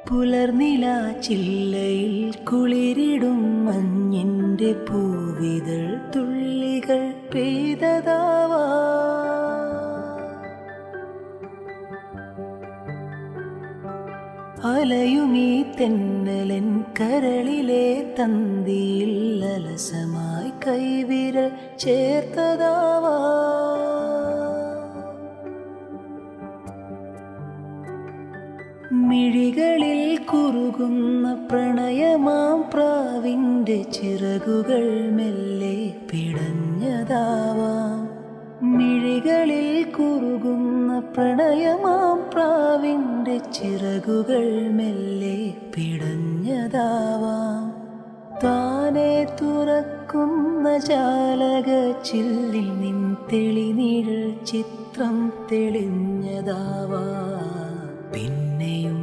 പുലർനില ചില്ലയിൽ കുളിരിടും മഞ്ഞിൻ്റെ പൂവിതൾ തുള്ളികൾ പെയ്തതാവാ. അലയുമീ തെന്നലൻ കരളിലെ തന്തിയിൽ അലസമായി കൈവിരൽ ചേർത്തതാവാ. മിഴികളിൽ കുറുകുന്ന പ്രണയമാം പ്രാവിൻ്റെ ചിറകുകൾ മെല്ലെ പിടഞ്ഞതാവാം. മിഴികളിൽ കുറുകുന്ന പ്രണയമാം പ്രാവിൻ്റെ ചിറകുകൾ മെല്ലെ പിടഞ്ഞതാവാം. താനെ തുറക്കുന്ന ജാലകച്ചില്ലിൽ നിൻ തെളിനീഴൽ ചിത്രം തെളിഞ്ഞതാവാം. പിന്നെയും